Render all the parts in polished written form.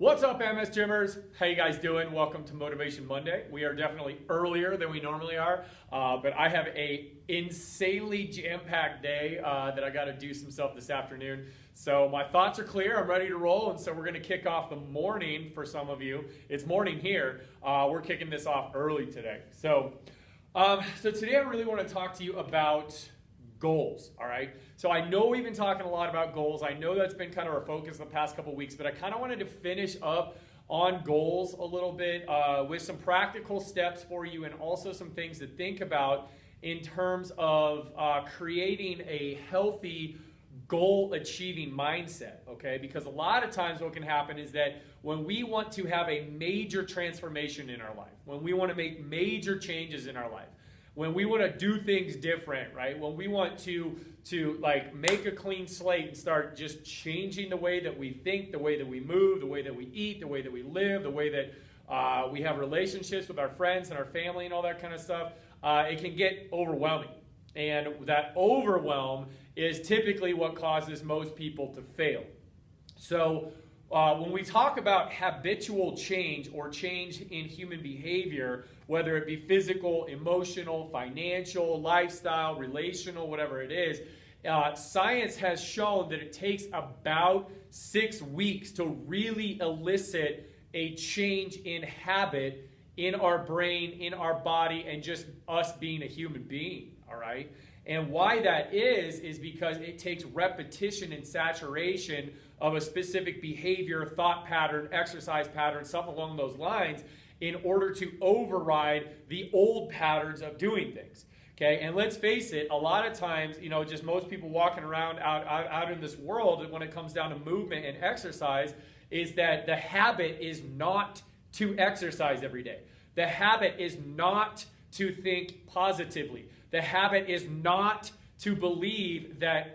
What's up, MS Gymmers? How you guys doing? Welcome to Motivation Monday. We are definitely earlier than we normally are, but I have a insanely jam-packed day that I got to do some stuff this afternoon. So my thoughts are clear. I'm ready to roll, and so we're going to kick off the morning for some of you. It's morning here. We're kicking this off early today. So today I really want to talk to you about goals, all right? So I know we've been talking a lot about goals. I know that's been kind of our focus the past couple weeks, but I kind of wanted to finish up on goals a little bit with some practical steps for you and also some things to think about in terms of creating a healthy goal-achieving mindset, okay? Because a lot of times what can happen is that when we want to have a major transformation in our life, when we want to make major changes in our life, when we want to do things different, right? When we want to like make a clean slate and start just changing the way that we think, the way that we move, the way that we eat, the way that we live, the way that we have relationships with our friends and our family and all that kind of stuff, it can get overwhelming. And that overwhelm is typically what causes most people to fail. So when we talk about habitual change or change in human behavior, whether it be physical, emotional, financial, lifestyle, relational, whatever it is, science has shown that it takes about 6 weeks to really elicit a change in habit in our brain, in our body, and just us being a human being, all right? And why that is because it takes repetition and saturation of a specific behavior, thought pattern, exercise pattern, something along those lines in order to override the old patterns of doing things. Okay, and let's face it, a lot of times, just most people walking around out in this world when it comes down to movement and exercise is that the habit is not to exercise every day. The habit is not to think positively. The habit is not to believe that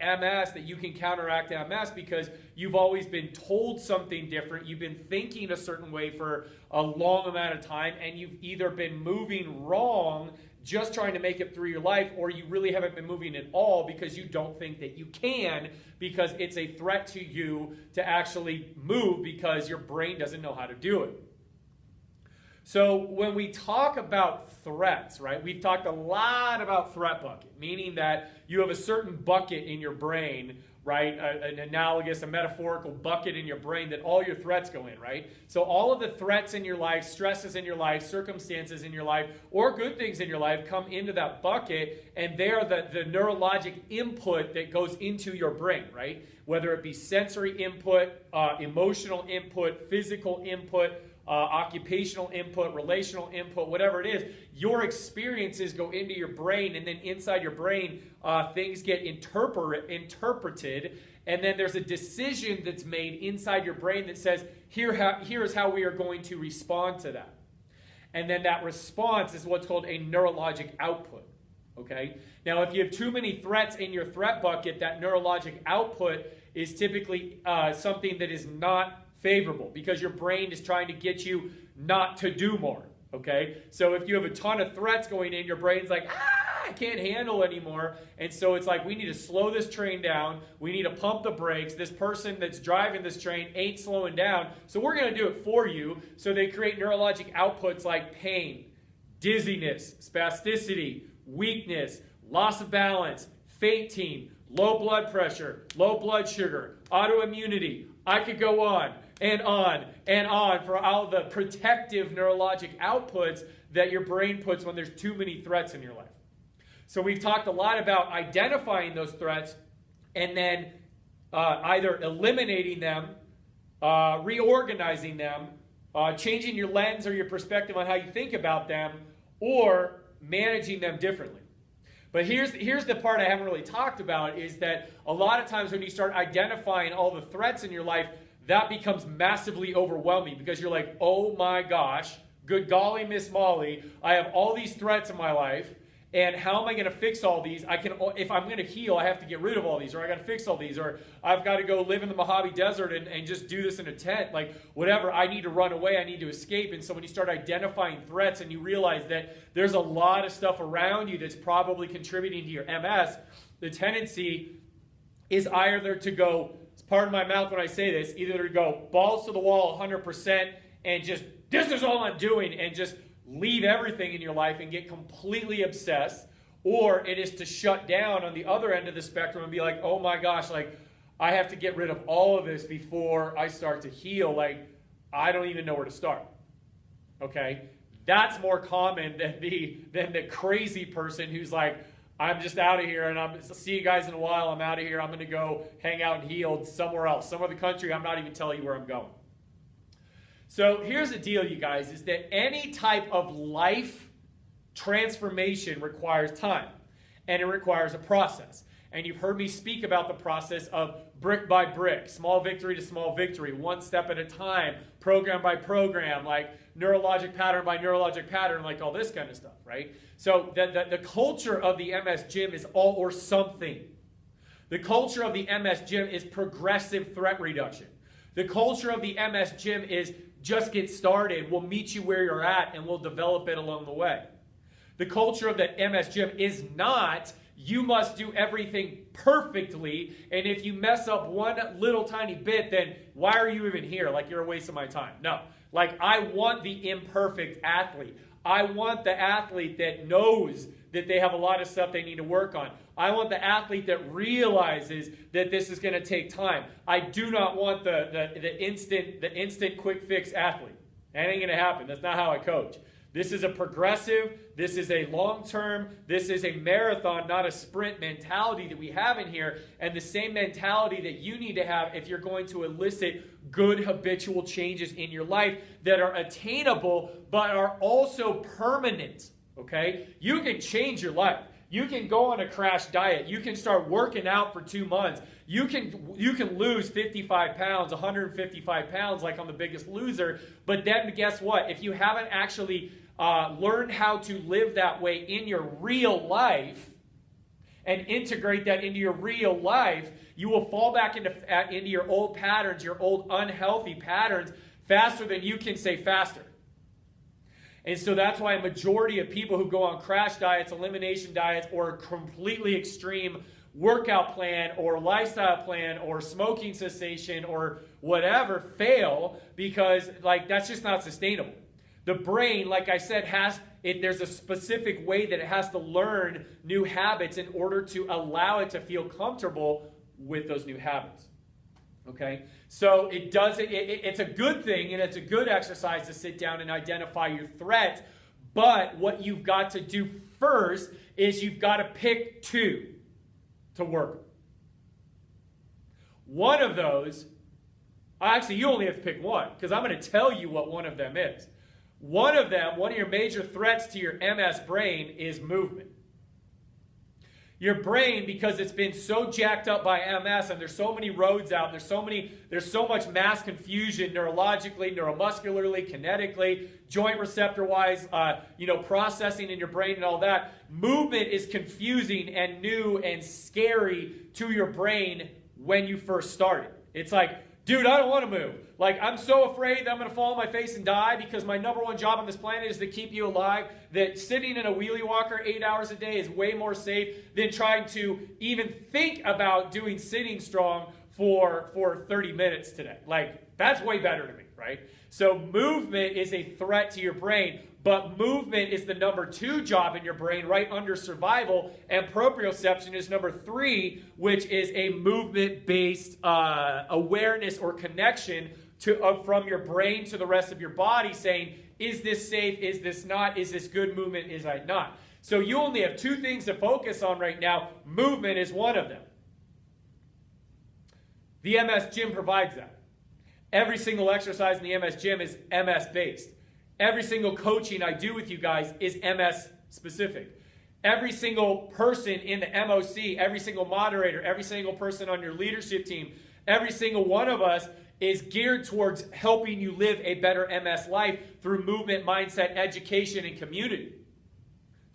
you can counteract MS because you've always been told something different. You've been thinking a certain way for a long amount of time, and you've either been moving wrong, just trying to make it through your life, or you really haven't been moving at all because you don't think that you can, because it's a threat to you to actually move because your brain doesn't know how to do it. So when we talk about threats, right, we've talked a lot about threat bucket, meaning that you have a certain bucket in your brain, right, an analogous, a metaphorical bucket in your brain that all your threats go in, right? So all of the threats in your life, stresses in your life, circumstances in your life, or good things in your life come into that bucket, and they're the neurologic input that goes into your brain, right? Whether it be sensory input, emotional input, physical input, occupational input, relational input, whatever it is, your experiences go into your brain, and then inside your brain, things get interpreted, and then there's a decision that's made inside your brain that says, here is how we are going to respond to that. And then that response is what's called a neurologic output. Okay? Now, if you have too many threats in your threat bucket, that neurologic output is typically something that is not favorable because your brain is trying to get you not to do more, okay? So if you have a ton of threats going in, your brain's like, I can't handle anymore. And so it's like, we need to slow this train down. We need to pump the brakes. This person that's driving this train ain't slowing down. So we're going to do it for you. So they create neurologic outputs like pain, dizziness, spasticity, weakness, loss of balance, fainting, low blood pressure, low blood sugar, autoimmunity. I could go on and on and on for all the protective neurologic outputs that your brain puts when there's too many threats in your life. So we've talked a lot about identifying those threats and then either eliminating them, reorganizing them, changing your lens or your perspective on how you think about them, or managing them differently. But here's the part I haven't really talked about is that a lot of times when you start identifying all the threats in your life, that becomes massively overwhelming because you're like, oh my gosh, good golly, Miss Molly, I have all these threats in my life, and how am I going to fix all these? If I'm going to heal, I have to get rid of all these, or I got to fix all these, or I've got to go live in the Mojave Desert and just do this in a tent, like whatever. I need to run away, I need to escape. And so when you start identifying threats and you realize that there's a lot of stuff around you that's probably contributing to your MS, the tendency is either to go pardon my mouth when I say this, either to go balls to the wall 100% and just, this is all I'm doing, and just leave everything in your life and get completely obsessed, or it is to shut down on the other end of the spectrum and be like, oh my gosh, like, I have to get rid of all of this before I start to heal. Like, I don't even know where to start. Okay? That's more common than the crazy person who's like, I'm just out of here, and I'll see you guys in a while. I'm out of here. I'm going to go hang out and heal somewhere else, some other country. I'm not even telling you where I'm going. So here's the deal, you guys, is that any type of life transformation requires time, and it requires a process. And you've heard me speak about the process of brick by brick, small victory to small victory, one step at a time, program by program, like neurologic pattern by neurologic pattern, like all this kind of stuff, right? So the culture of the MS Gym is all or something. The culture of the MS Gym is progressive threat reduction. The culture of the MS Gym is just get started. We'll meet you where you're at, and we'll develop it along the way. The culture of the MS Gym is not, you must do everything perfectly, and if you mess up one little tiny bit, then why are you even here? Like, you're a waste of my time. No. Like, I want the imperfect athlete. I want the athlete that knows that they have a lot of stuff they need to work on. I want the athlete that realizes that this is going to take time. I do not want the instant quick fix athlete. That ain't going to happen. That's not how I coach. This is a progressive, this is a long-term, this is a marathon, not a sprint mentality that we have in here, and the same mentality that you need to have if you're going to elicit good habitual changes in your life that are attainable but are also permanent, okay? You can change your life. You can go on a crash diet. You can start working out for 2 months. You can lose 55 pounds, 155 pounds like on The Biggest Loser, but then guess what? If you haven't actually learned how to live that way in your real life and integrate that into your real life, you will fall back into your old patterns, your old unhealthy patterns, faster than you can say faster. And so that's why a majority of people who go on crash diets, elimination diets, or a completely extreme workout plan or lifestyle plan or smoking cessation or whatever fail, because like that's just not sustainable. The brain, like I said, there's a specific way that it has to learn new habits in order to allow it to feel comfortable with those new habits. Okay? So it's a good thing, and it's a good exercise to sit down and identify your threats, but what you've got to do first is you've got to pick two to work. One of those, actually you only have to pick one, because I'm going to tell you what one of them is. One of your major threats to your MS brain is movement. Your brain, because it's been so jacked up by MS, and there's so many roads out, there's so much mass confusion neurologically, neuromuscularly, kinetically, joint receptor-wise, processing in your brain and all that. Movement is confusing and new and scary to your brain when you first start it. It's like, dude, I don't want to move. Like, I'm so afraid that I'm going to fall on my face and die because my number one job on this planet is to keep you alive, that sitting in a wheelie walker 8 hours a day is way more safe than trying to even think about doing sitting strong for 30 minutes today. Like, that's way better to me, right? So movement is a threat to your brain, but movement is the number 2 job in your brain right under survival, and proprioception is number 3, which is a movement-based awareness or connection from your brain to the rest of your body, saying, is this safe, is this not, is this good movement, is I not? So you only have 2 things to focus on right now. Movement is one of them. The MS Gym provides that. Every single exercise in the MS Gym is MS-based. Every single coaching I do with you guys is MS specific. Every single person in the MOC, every single moderator, every single person on your leadership team, every single one of us is geared towards helping you live a better MS life through movement, mindset, education, and community.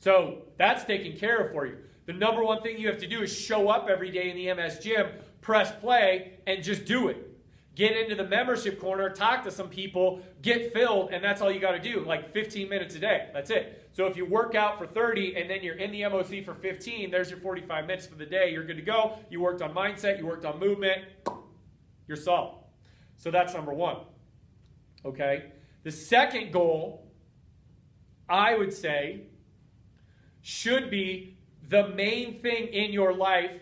So that's taken care of for you. The number one thing you have to do is show up every day in the MS Gym, press play, and just do it. Get into the membership corner, talk to some people, get filled, and that's all you got to do, like 15 minutes a day. That's it. So if you work out for 30 and then you're in the MOC for 15, there's your 45 minutes for the day. You're good to go. You worked on mindset. You worked on movement. you're solid. So that's number one. Okay? The second goal, I would say, should be the main thing in your life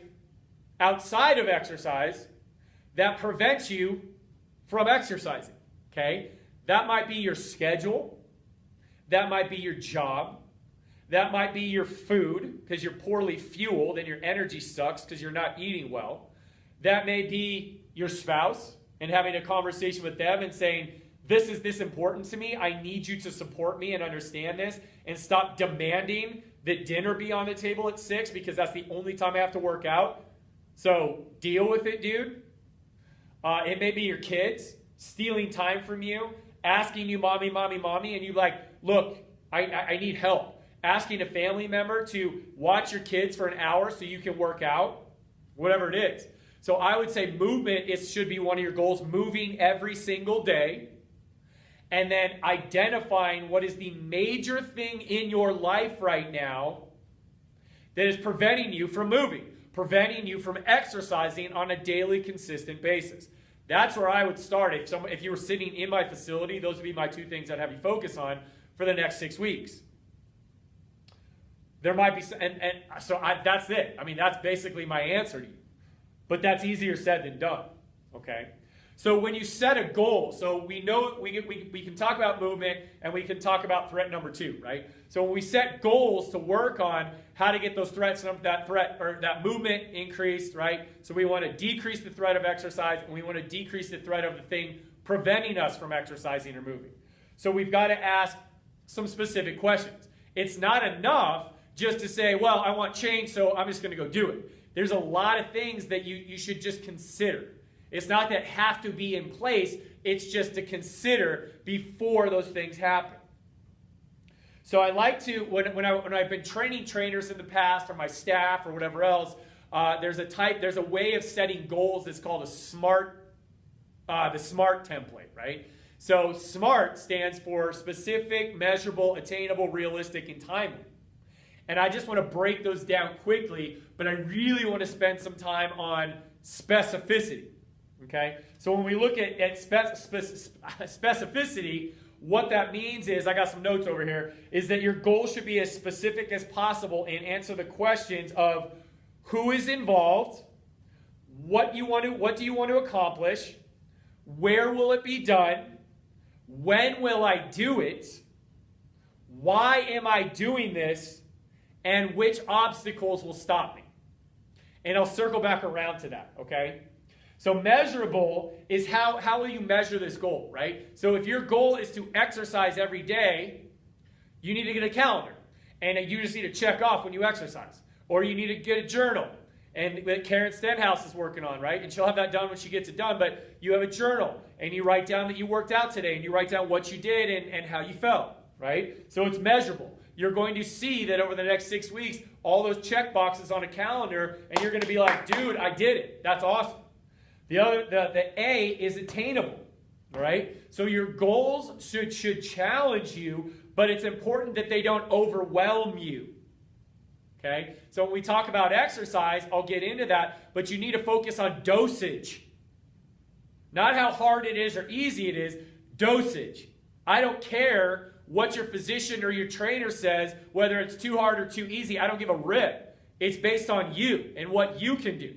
outside of exercise that prevents you from exercising. Okay? That might be your schedule. That might be your job. That might be your food because you're poorly fueled and your energy sucks because you're not eating well. That may be your spouse and having a conversation with them and saying, this is this important to me. I need you to support me and understand this and stop demanding that dinner be on the table at 6 because that's the only time I have to work out. So deal with it, dude. It may be your kids stealing time from you, asking you, mommy, mommy, mommy, and you like, look, I need help. Asking a family member to watch your kids for an hour so you can work out, whatever it is. So I would say movement should be one of your goals, moving every single day, and then identifying what is the major thing in your life right now that is preventing you from moving, preventing you from exercising on a daily, consistent basis. That's where I would start. If you were sitting in my facility, those would be my 2 things I'd have you focus on for the next 6 weeks. There might be, that's it. I mean, that's basically my answer to you. But that's easier said than done, okay? So when you set a goal, so we know we can talk about movement and we can talk about threat number 2, right? So when we set goals to work on how to get those threats, that movement increased, right? So we want to decrease the threat of exercise and we want to decrease the threat of the thing preventing us from exercising or moving. So we've got to ask some specific questions. It's not enough just to say, well, I want change, so I'm just going to go do it. There's a lot of things that you should just consider. It's not that have to be in place, it's just to consider before those things happen. So I like to, when I've been training trainers in the past or my staff or whatever else, there's a way of setting goals that's called the SMART template, right? So SMART stands for specific, measurable, attainable, realistic, and timely. And I just want to break those down quickly, but I really want to spend some time on specificity. Okay? So when we look at specificity, what that means is, I got some notes over here, is that your goal should be as specific as possible and answer the questions of who is involved, what do you want to accomplish, where will it be done, when will I do it, why am I doing this, and which obstacles will stop me. And I'll circle back around to that, okay? So measurable is how will you measure this goal, right? So if your goal is to exercise every day, you need to get a calendar. And you just need to check off when you exercise. Or you need to get a journal. And that Karen Stenhouse is working on, right? And she'll have that done when she gets it done. But you have a journal. And you write down that you worked out today. And you write down what you did and how you felt, right? So it's measurable. You're going to see that over the next 6 weeks, all those check boxes on a calendar, and you're going to be like, dude, I did it. That's awesome. The A is attainable, all right? So your goals should challenge you, but it's important that they don't overwhelm you, okay? So when we talk about exercise, I'll get into that, but you need to focus on dosage. Not how hard it is or easy it is, dosage. I don't care what your physician or your trainer says, whether it's too hard or too easy. I don't give a rip. It's based on you and what you can do.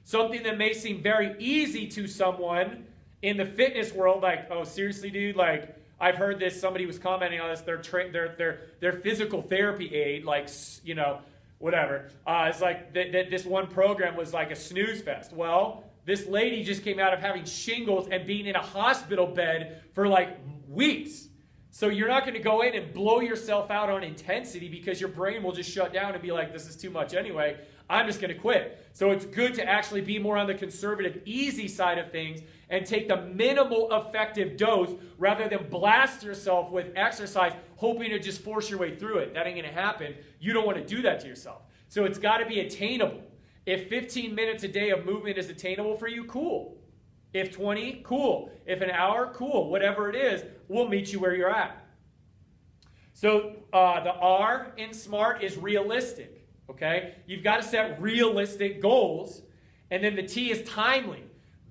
Something that may seem very easy to someone in the fitness world, like, oh, seriously, dude, like, I've heard this, somebody was commenting on this, their physical therapy aid, like, you know, whatever. It's like this one program was like a snooze fest. Well, this lady just came out of having shingles and being in a hospital bed for like weeks. So you're not going to go in and blow yourself out on intensity because your brain will just shut down and be like, this is too much anyway. I'm just going to quit. So it's good to actually be more on the conservative, easy side of things and take the minimal effective dose rather than blast yourself with exercise hoping to just force your way through it. That ain't going to happen. You don't want to do that to yourself. So it's got to be attainable. If 15 minutes a day of movement is attainable for you, cool. If 20, cool. If an hour, cool. Whatever it is, we'll meet you where you're at. So the R in SMART is realistic, okay? You've got to set realistic goals. And then the T is timely.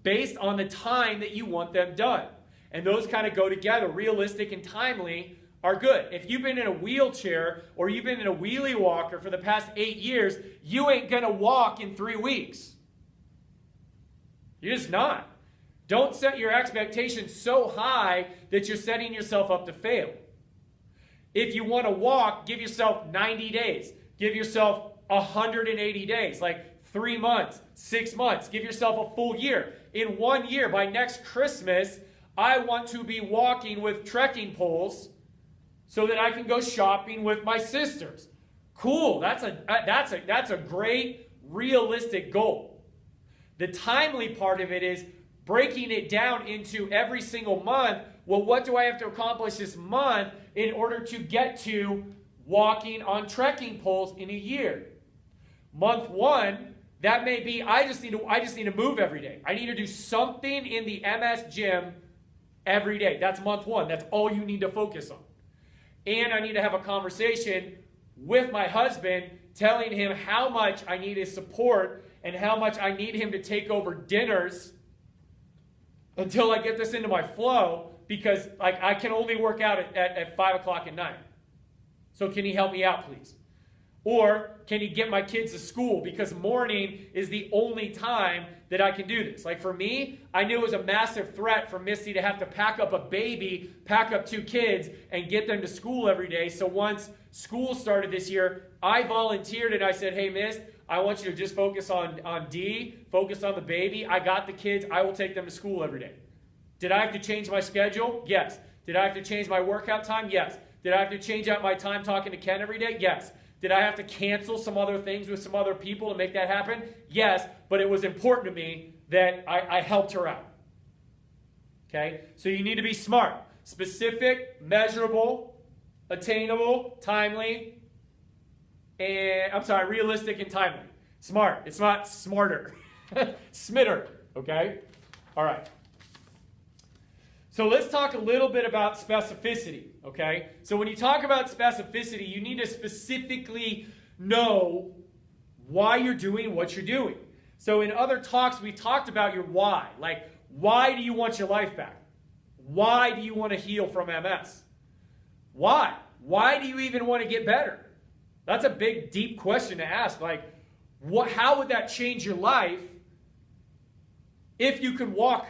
based on the time that you want them done. And those kind of go together. Realistic and timely are good. If you've been in a wheelchair or you've been in a wheelie walker for the past 8 years, you ain't going to walk in 3 weeks. You're just not. Don't set your expectations so high that you're setting yourself up to fail. If you want to walk, give yourself 90 days. Give yourself 180 days, like 3 months, 6 months. Give yourself a full year. In 1 year, by next Christmas, I want to be walking with trekking poles so that I can go shopping with my sisters. Cool. That's a great, realistic goal. The timely part of it is breaking it down into every single month. Well, what do I have to accomplish this month in order to get to walking on trekking poles in a year? Month 1, that may be I just need to move every day. I need to do something in the MS gym every day. That's month 1. That's all you need to focus on. And I need to have a conversation with my husband telling him how much I need his support and how much I need him to take over dinners until I get this into my flow, because I can only work out at 5 o'clock at night. So can he help me out, please? Or can he get my kids to school? Because morning is the only time that I can do this. Like for me, I knew it was a massive threat for Misty to have to pack up a baby, pack up 2 kids, and get them to school every day. So once school started this year, I volunteered and I said, hey, Miss, I want you to just focus on D, focus on the baby. I got the kids. I will take them to school every day. Did I have to change my schedule? Yes. Did I have to change my workout time? Yes. Did I have to change out my time talking to Ken every day? Yes. Did I have to cancel some other things with some other people to make that happen? Yes, but it was important to me that I helped her out. Okay? So you need to be smart. Specific, measurable, attainable, timely, and, realistic and timely. Smart. It's not smarter. Smitter. Okay? All right. So let's talk a little bit about specificity, okay? So when you talk about specificity, you need to specifically know why you're doing what you're doing. So in other talks, we talked about your why. Like, why do you want your life back? Why do you want to heal from MS? Why? Why do you even want to get better? That's a big, deep question to ask. Like, how would that change your life if you could walk,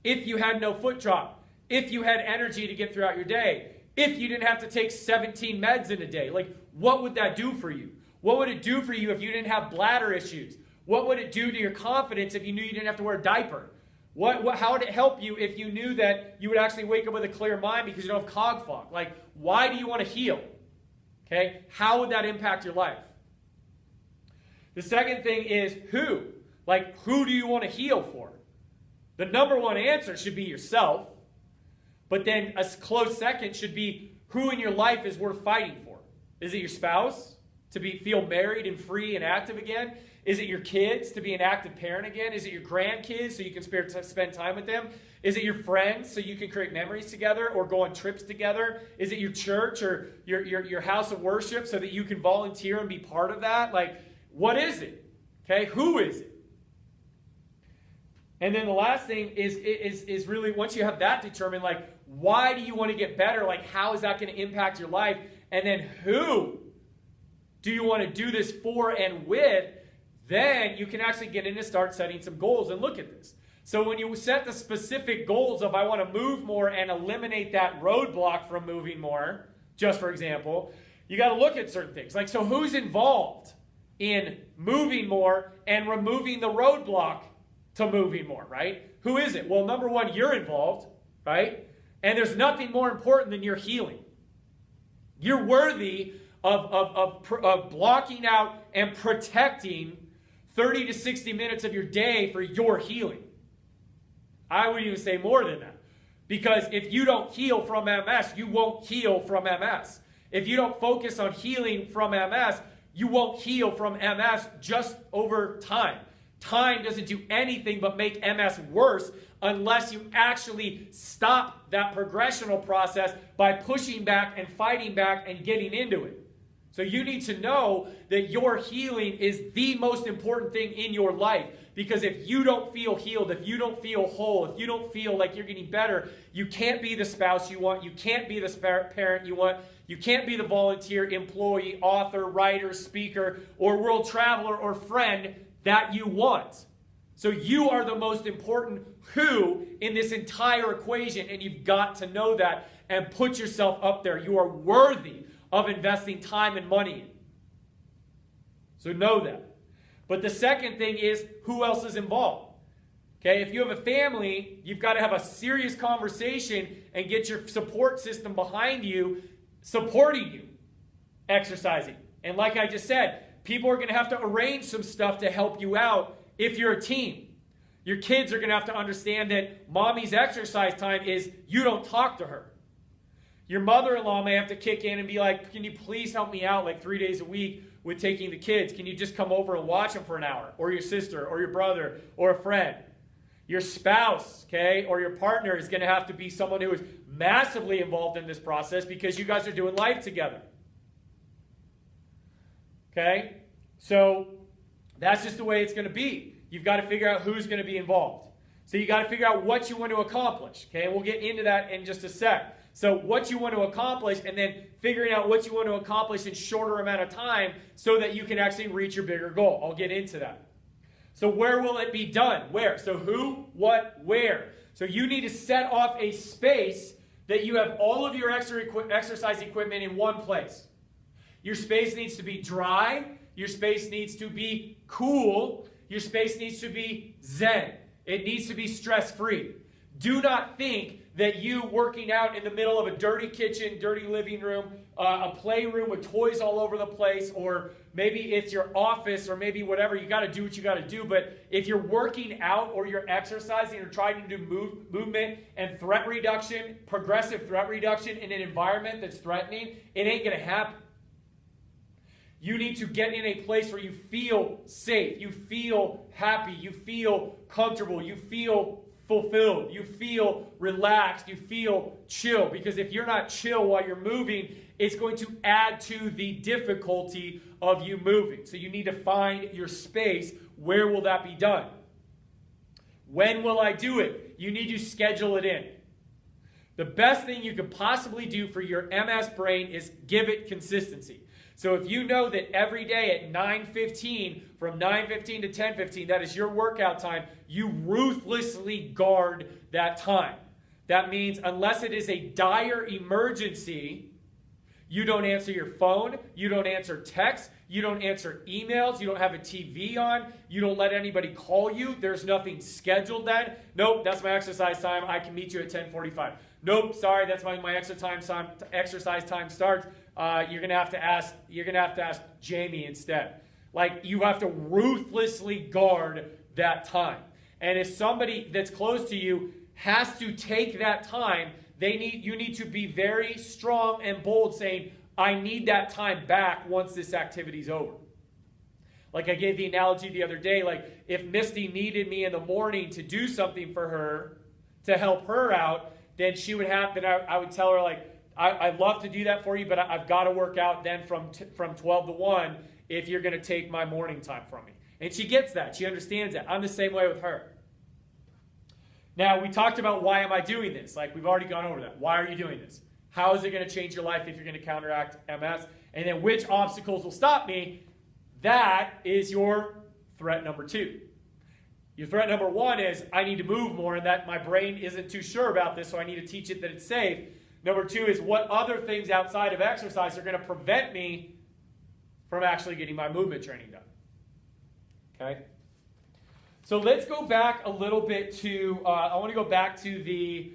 if you had no foot drop, if you had energy to get throughout your day, if you didn't have to take 17 meds in a day? Like, what would that do for you? What would it do for you if you didn't have bladder issues? What would it do to your confidence if you knew you didn't have to wear a diaper? How would it help you if you knew that you would actually wake up with a clear mind because you don't have cog fog? Like, why do you want to heal? Okay, how would that impact your life? The second thing is who. Like, who do you want to heal for? The number one answer should be yourself. But then a close second should be who in your life is worth fighting for. Is it your spouse to feel married and free and active again? Is it your kids to be an active parent again? Is it your grandkids so you can spend time with them? Is it your friends so you can create memories together or go on trips together? Is it your church or your house of worship so that you can volunteer and be part of that? Like, what is it? Okay, who is it? And then the last thing is really, once you have that determined, like, why do you want to get better? Like, how is that going to impact your life? And then who do you want to do this for and with? Then you can actually get in and start setting some goals and look at this. So when you set the specific goals of I want to move more and eliminate that roadblock from moving more, just for example, you got to look at certain things. Like, so who's involved in moving more and removing the roadblock to moving more, right? Who is it? Well, number one, you're involved, right? And there's nothing more important than your healing. You're worthy of blocking out and protecting 30 to 60 minutes of your day for your healing. I would even say more than that. Because if you don't heal from MS, you won't heal from MS. If you don't focus on healing from MS, you won't heal from MS just over time. Time doesn't do anything but make MS worse unless you actually stop that progressional process by pushing back and fighting back and getting into it. So you need to know that your healing is the most important thing in your life. Because if you don't feel healed, if you don't feel whole, if you don't feel like you're getting better, you can't be the spouse you want, you can't be the parent you want, you can't be the volunteer, employee, author, writer, speaker, or world traveler or friend that you want. So you are the most important who in this entire equation, and you've got to know that and put yourself up there. You are worthy of investing time and money in. So know that. But the second thing is who else is involved. Okay, if you have a family, you've got to have a serious conversation and get your support system behind you, supporting you, exercising. And like I just said, people are going to have to arrange some stuff to help you out if you're a team. Your kids are going to have to understand that mommy's exercise time is you don't talk to her. Your mother-in-law may have to kick in and be like, can you please help me out like 3 days a week with taking the kids? Can you just come over and watch them for an hour? Or your sister, or your brother, or a friend. Your spouse, okay, or your partner is going to have to be someone who is massively involved in this process because you guys are doing life together. Okay? So that's just the way it's going to be. You've got to figure out who's going to be involved. So you got to figure out what you want to accomplish. Okay? We'll get into that in just a sec. So what you want to accomplish, and then figuring out what you want to accomplish in shorter amount of time so that you can actually reach your bigger goal. I'll get into that. So where will it be done? Where? So who, what, where? So you need to set off a space that you have all of your exercise equipment in one place. Your space needs to be dry. Your space needs to be cool. Your space needs to be zen. It needs to be stress-free. Do not think that you working out in the middle of a dirty kitchen, dirty living room, a playroom with toys all over the place, or maybe it's your office, or maybe whatever, you got to do what you got to do. But if you're working out or you're exercising or trying to do movement and threat reduction, progressive threat reduction in an environment that's threatening, it ain't going to happen. You need to get in a place where you feel safe, you feel happy, you feel comfortable, you feel fulfilled, you feel relaxed, you feel chill. Because if you're not chill while you're moving, it's going to add to the difficulty of you moving. So you need to find your space. Where will that be done? When will I do it? You need to schedule it in. The best thing you could possibly do for your MS brain is give it consistency. So if you know that every day at 9:15, from 9:15 to 10:15, that is your workout time, you ruthlessly guard that time. That means unless it is a dire emergency, you don't answer your phone, you don't answer texts, you don't answer emails, you don't have a TV on, you don't let anybody call you, there's nothing scheduled then. Nope, that's my exercise time, I can meet you at 10:45. Nope, sorry, that's my exercise time starts. You're gonna have to ask Jamie instead. Like, you have to ruthlessly guard that time. And if somebody that's close to you has to take that time, you need to be very strong and bold, saying, I need that time back once this activity's over. Like I gave the analogy the other day, like if Misty needed me in the morning to do something for her, to help her out, then I would tell her, like, I'd love to do that for you, but I've got to work out then from 12 to 1 if you're going to take my morning time from me. And she gets that. She understands that. I'm the same way with her. Now, we talked about why am I doing this? Like, we've already gone over that. Why are you doing this? How is it going to change your life if you're going to counteract MS? And then which obstacles will stop me? That is your threat number 2. Your threat number 1 is I need to move more, and that my brain isn't too sure about this, so I need to teach it that it's safe. Number 2 is what other things outside of exercise are going to prevent me from actually getting my movement training done. Okay? So let's go back a little bit to, I want to go back to the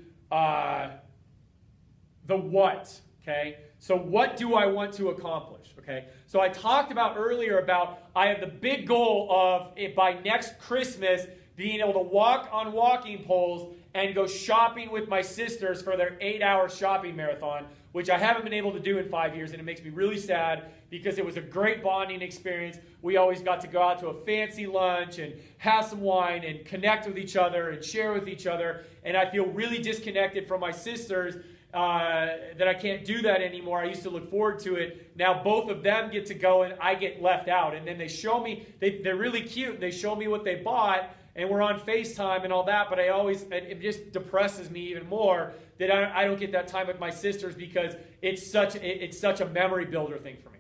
what, okay? So what do I want to accomplish, okay? So I talked about earlier about I have the big goal of, by next Christmas, being able to walk on walking poles and go shopping with my sisters for their 8-hour shopping marathon, which I haven't been able to do in 5 years, and it makes me really sad because it was a great bonding experience. We always got to go out to a fancy lunch and have some wine and connect with each other and share with each other, and I feel really disconnected from my sisters. that I can't do that anymore. I used to look forward to it. Now both of them get to go and I get left out. And then they show me, they're really cute. They show me what they bought and we're on FaceTime and all that. But it just depresses me even more that I don't get that time with my sisters because it's such a memory builder thing for me.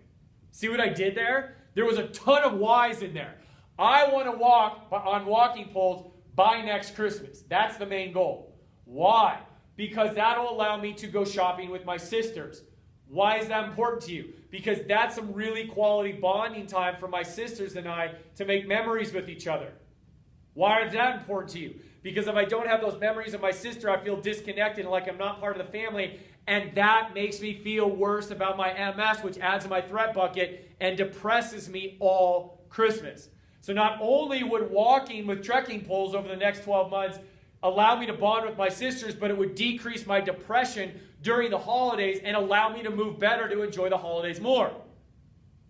See what I did there? There was a ton of whys in there. I want to walk on walking poles by next Christmas. That's the main goal. Why? Because that'll allow me to go shopping with my sisters. Why is that important to you? Because that's some really quality bonding time for my sisters and I to make memories with each other. Why is that important to you? Because if I don't have those memories of my sister, I feel disconnected and like I'm not part of the family. And that makes me feel worse about my MS, which adds to my threat bucket and depresses me all Christmas. So not only would walking with trekking poles over the next 12 months allow me to bond with my sisters, but it would decrease my depression during the holidays and allow me to move better to enjoy the holidays more.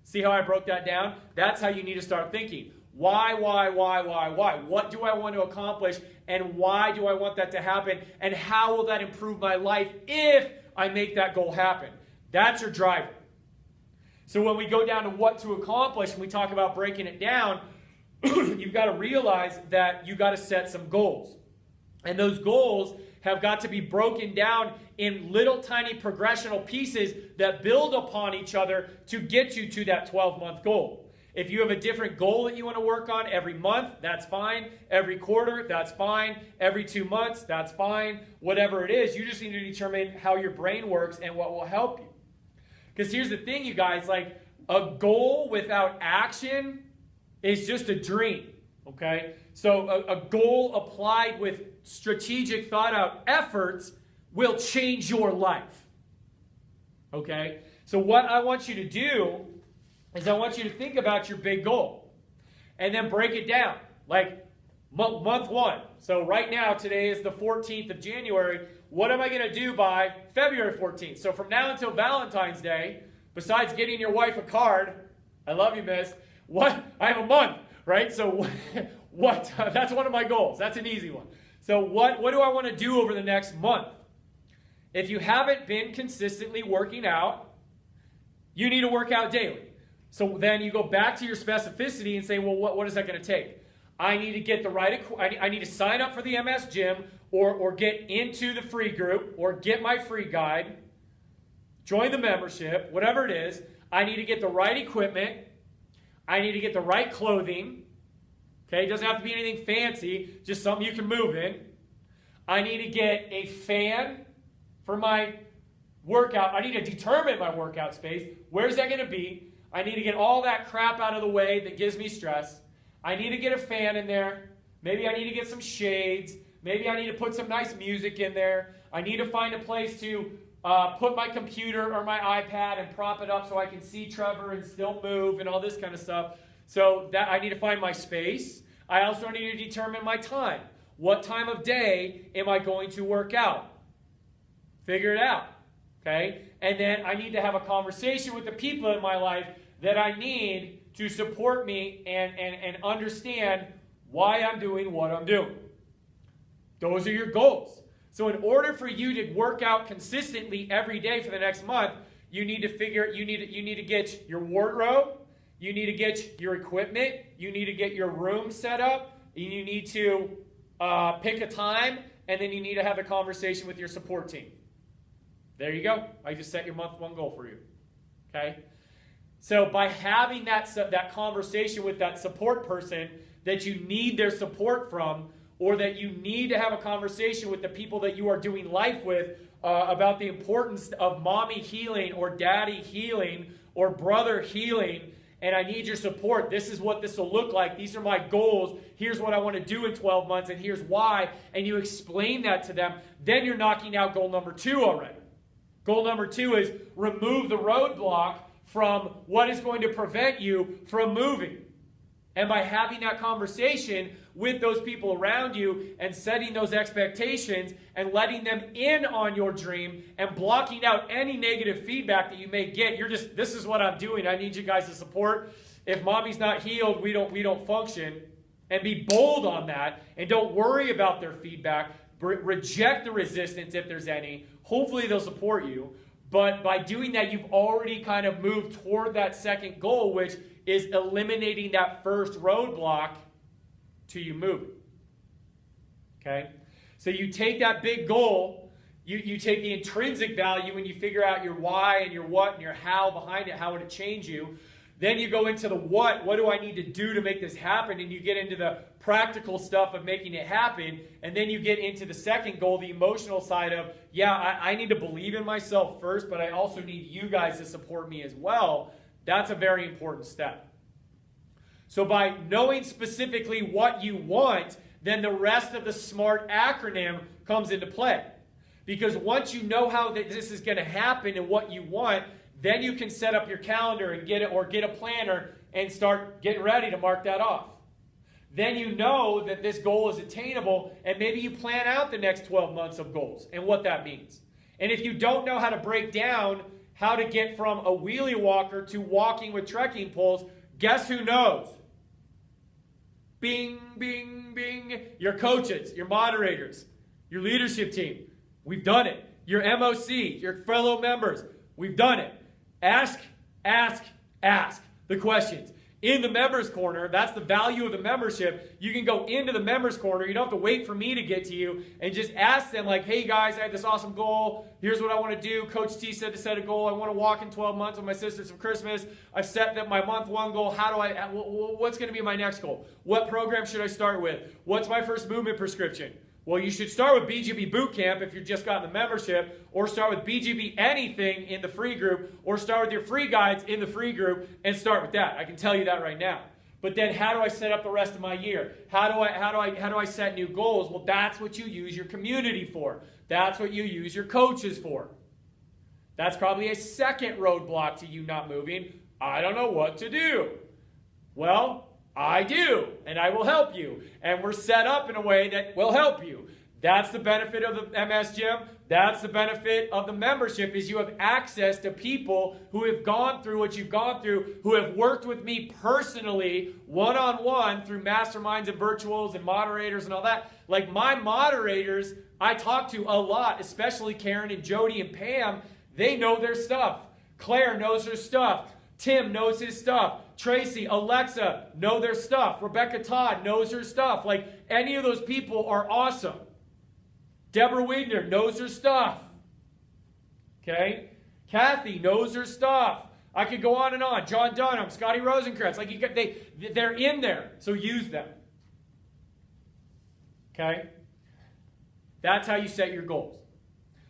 See how I broke that down? That's how you need to start thinking. Why? What do I want to accomplish and why do I want that to happen? And how will that improve my life if I make that goal happen? That's your driver. So when we go down to what to accomplish and we talk about breaking it down, you've got to realize that you've got to set some goals. And those goals have got to be broken down in little tiny progressional pieces that build upon each other to get you to that 12-month goal. If you have a different goal that you want to work on every month, that's fine. Every quarter, that's fine. Every 2 months, that's fine. Whatever it is, you just need to determine how your brain works and what will help you. Because here's the thing, you guys, like a goal without action is just a dream, okay? So a goal applied with strategic thought out efforts will change your life, okay? So what I want you to do is I want you to think about your big goal and then break it down, like month one. So right now, today is the 14th of January. What am I going to do by February 14th? So from now until Valentine's Day, besides getting your wife a card, I love you, miss, what? I have a month, right? So what? That's one of my goals. That's an easy one. So what do I want to do over the next month? If you haven't been consistently working out, you need to work out daily. So then you go back to your specificity and say, well, what is that going to take? I need to get the right, I need to sign up for the MS gym or get into the free group or get my free guide, join the membership, whatever it is. I need to get the right equipment. I need to get the right clothing. Okay, it doesn't have to be anything fancy, just something you can move in. I need to get a fan for my workout. I need to determine my workout space. Where's that going to be? I need to get all that crap out of the way that gives me stress. I need to get a fan in there. Maybe I need to get some shades. Maybe I need to put some nice music in there. I need to find a place to put my computer or my iPad and prop it up so I can see Trevor and still move and all this kind of stuff. So that I need to find my space. I also need to determine my time. What time of day am I going to work out? Figure it out. Okay? And then I need to have a conversation with the people in my life that I need to support me and understand why I'm doing what I'm doing. Those are your goals. So in order for you to work out consistently every day for the next month, you need to get your wardrobe, you need to get your equipment, you need to get your room set up, you need to pick a time, and then you need to have a conversation with your support team. There you go. I just set your month one goal for you. Okay? So by having that conversation with that support person that you need their support from, or that you need to have a conversation with the people that you are doing life with about the importance of mommy healing or daddy healing or brother healing, and I need your support. This is what this will look like. These are my goals. Here's what I want to do in 12 months, and here's why. And you explain that to them. Then you're knocking out goal number 2 already. Goal number 2 is remove the roadblock from what is going to prevent you from moving. And by having that conversation with those people around you and setting those expectations and letting them in on your dream and blocking out any negative feedback that you may get, this is what I'm doing. I need you guys to support. If mommy's not healed, we don't function. And be bold on that and don't worry about their feedback. reject the resistance if there's any. Hopefully they'll support you. But by doing that, you've already kind of moved toward that second goal, which is eliminating that first roadblock to you moving. Okay? So you take that big goal, you take the intrinsic value and you figure out your why and your what and your how behind it, how would it change you. Then you go into the what do I need to do to make this happen? And you get into the practical stuff of making it happen. And then you get into the second goal, the emotional side of, yeah, I need to believe in myself first, but I also need you guys to support me as well. That's a very important step. So by knowing specifically what you want, then the rest of the SMART acronym comes into play. Because once you know how this is going to happen and what you want, then you can set up your calendar and get a planner and start getting ready to mark that off. Then you know that this goal is attainable, and maybe you plan out the next 12 months of goals and what that means. And if you don't know how to break down how to get from a wheelie walker to walking with trekking poles, guess who knows? Bing, bing, bing. Your coaches, your moderators, your leadership team. We've done it. Your MOC, your fellow members. We've done it. Ask the questions. In the members corner, that's the value of the membership. You can go into the members corner. You don't have to wait for me to get to you and just ask them like, hey guys, I have this awesome goal. Here's what I want to do. Coach T said to set a goal. I want to walk in 12 months with my sisters for Christmas. I've set that my month one goal. What's going to be my next goal? What program should I start with? What's my first movement prescription? Well, you should start with BGB Bootcamp if you've just gotten the membership, or start with BGB anything in the free group, or start with your free guides in the free group and start with that. I can tell you that right now. But then how do I set up the rest of my year? How do I set new goals? Well, that's what you use your community for. That's what you use your coaches for. That's probably a second roadblock to you not moving. I don't know what to do. Well, I do, and I will help you. And we're set up in a way that will help you. That's the benefit of the MS Gym. That's the benefit of the membership, is you have access to people who have gone through what you've gone through, who have worked with me personally, one-on-one, through masterminds and virtuals and moderators and all that. Like my moderators, I talk to a lot, especially Karen and Jody and Pam. They know their stuff. Claire knows her stuff. Tim knows his stuff. Tracy, Alexa know their stuff. Rebecca Todd knows her stuff. Like, any of those people are awesome. Deborah Wigner knows her stuff. Okay? Kathy knows her stuff. I could go on and on. John Dunham, Scotty Rosencrantz. Like, they're in there, so use them. Okay? That's how you set your goals.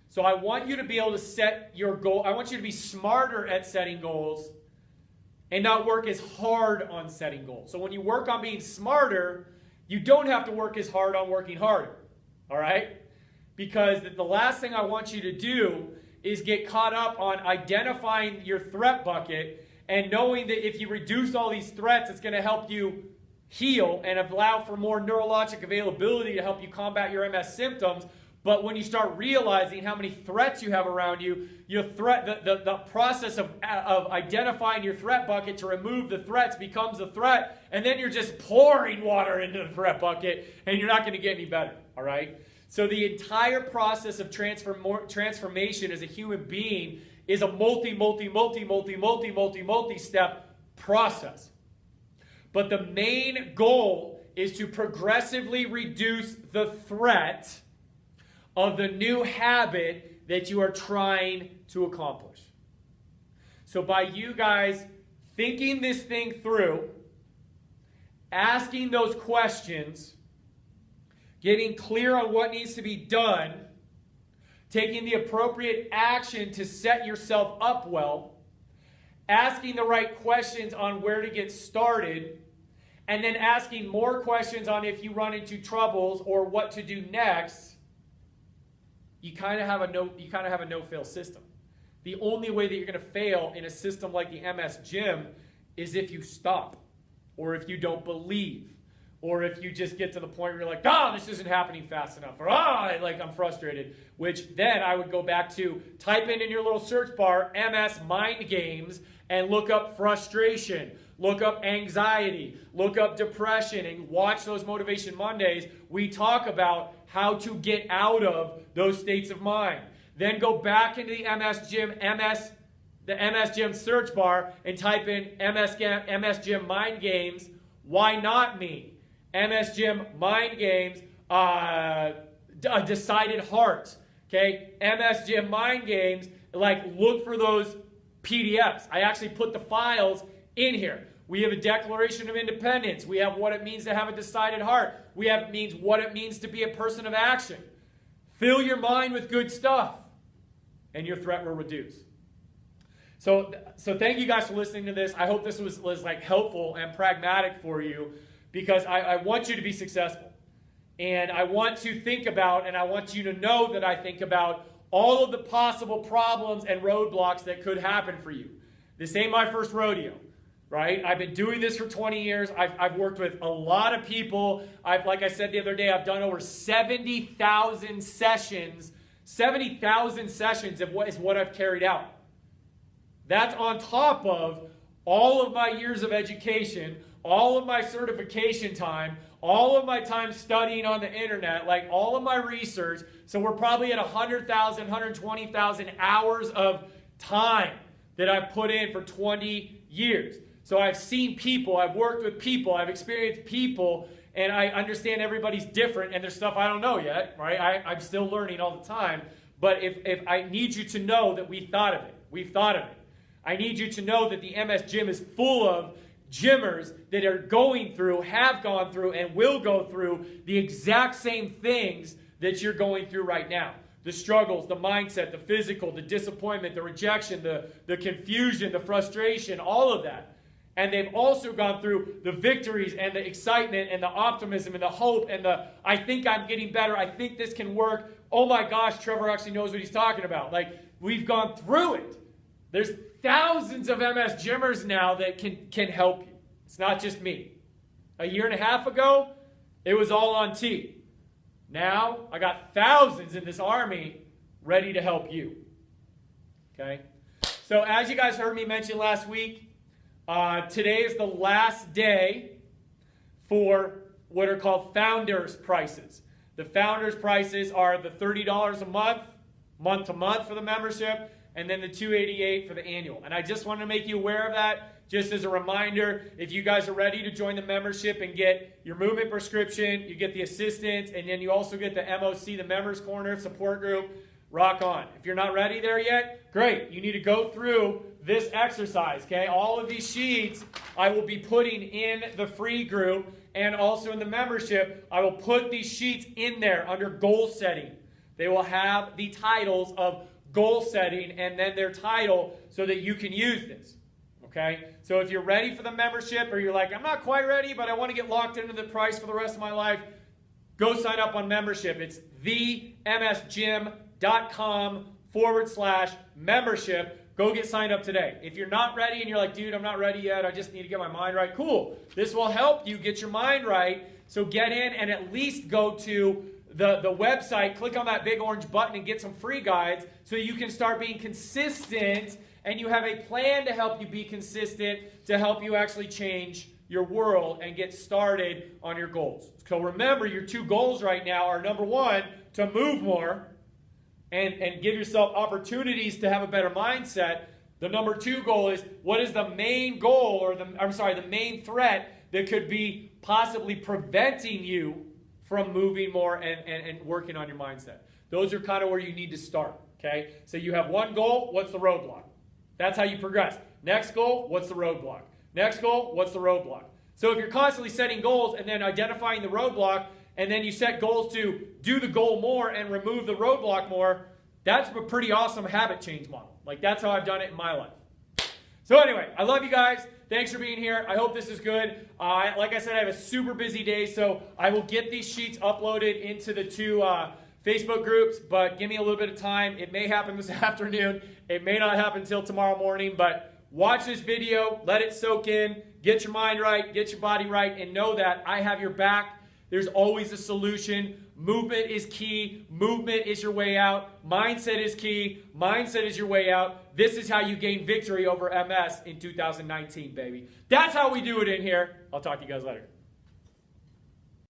So I want you to be able to set your goal. I want you to be smarter at setting goals and not work as hard on setting goals. So when you work on being smarter, you don't have to work as hard on working harder. All right? Because the last thing I want you to do is get caught up on identifying your threat bucket and knowing that if you reduce all these threats, it's going to help you heal and allow for more neurologic availability to help you combat your MS symptoms. But when you start realizing how many threats you have around you, the process of identifying your threat bucket to remove the threats becomes a threat, and then you're just pouring water into the threat bucket, and you're not going to get any better, all right? So the entire process of transformation as a human being is a multi-step process. But the main goal is to progressively reduce the threat of the new habit that you are trying to accomplish. So by you guys thinking this thing through, asking those questions, getting clear on what needs to be done, taking the appropriate action to set yourself up well, asking the right questions on where to get started, and then asking more questions on if you run into troubles or what to do next, you kind of have a no-fail system. The only way that you're going to fail in a system like the MS Gym is if you stop, or if you don't believe, or if you just get to the point where you're like, this isn't happening fast enough, or I'm frustrated, which then I would go back to type in your little search bar MS Mind Games and look up frustration, look up anxiety, look up depression, and watch those Motivation Mondays. We talk about how to get out of those states of mind. Then go back into the MS Gym search bar and type in MS Gym Mind Games. Why not me? MS Gym Mind Games. A Decided Heart. Okay, MS Gym Mind Games. Like, look for those PDFs. I actually put the files in here. We have a Declaration of Independence. We have what it means to have a decided heart. We have what it means to be a person of action. Fill your mind with good stuff, and your threat will reduce. So thank you guys for listening to this. I hope this was like helpful and pragmatic for you, because I want you to be successful. And I want to think about, and I want you to know that I think about all of the possible problems and roadblocks that could happen for you. This ain't my first rodeo, right? I've been doing this for 20 years. I've worked with a lot of people. Like I said the other day, I've done over 70,000 sessions. 70,000 sessions is what I've carried out. That's on top of all of my years of education, all of my certification time, all of my time studying on the internet, like all of my research. So we're probably at 100,000, 120,000 hours of time that I've put in for 20 years. So I've seen people, I've worked with people, I've experienced people, and I understand everybody's different, and there's stuff I don't know yet, right? I'm still learning all the time. But if I need you to know that we've thought of it. I need you to know that the MS Gym is full of gymmers that are going through, have gone through, and will go through the exact same things that you're going through right now. The struggles, the mindset, the physical, the disappointment, the rejection, the confusion, the frustration, all of that. And they've also gone through the victories and the excitement and the optimism and the hope and the, I think I'm getting better, I think this can work. Oh my gosh, Trevor actually knows what he's talking about. Like, we've gone through it. There's thousands of MS Gymmers now that can help you. It's not just me. A year and a half ago, it was all on T. Now, I got thousands in this army ready to help you. Okay? So as you guys heard me mention last week, today is the last day for what are called founders prices. The founders prices are the $30 a month to month for the membership, and then the $288 for the annual. And I just want to make you aware of that, just as a reminder. If you guys are ready to join the membership and get your movement prescription, you get the assistance, and then you also get the MOC, the Members Corner support group, rock on. If you're not ready there yet, great. You need to go through this exercise, okay? All of these sheets I will be putting in the free group, and also in the membership, I will put these sheets in there under goal setting. They will have the titles of goal setting and then their title so that you can use this. Okay? So if you're ready for the membership, or you're like, I'm not quite ready, but I want to get locked into the price for the rest of my life, go sign up on membership. It's themsgym.com/membership. Go get signed up today. If you're not ready and you're like, dude, I'm not ready yet, I just need to get my mind right, cool. This will help you get your mind right. So get in and at least go to the website, click on that big orange button and get some free guides so you can start being consistent, and you have a plan to help you be consistent, to help you actually change your world and get started on your goals. So remember, your two goals right now are, number one, to move more and give yourself opportunities to have a better mindset. The number two goal is, what is the main goal, or the main threat that could be possibly preventing you from moving more and working on your mindset. Those are kind of where you need to start, okay? So you have one goal, what's the roadblock? That's how you progress. Next goal, what's the roadblock? Next goal, what's the roadblock? So if you're constantly setting goals and then identifying the roadblock, and then you set goals to do the goal more and remove the roadblock more, that's a pretty awesome habit change model. Like, that's how I've done it in my life. So anyway, I love you guys. Thanks for being here. I hope this is good. Like I said, I have a super busy day, so I will get these sheets uploaded into the two Facebook groups, but give me a little bit of time. It may happen this afternoon. It may not happen until tomorrow morning, but watch this video, let it soak in, get your mind right, get your body right, and know that I have your back. There's always a solution. Movement is key. Movement is your way out. Mindset is key. Mindset is your way out. This is how you gain victory over MS in 2019, baby. That's how we do it in here. I'll talk to you guys later.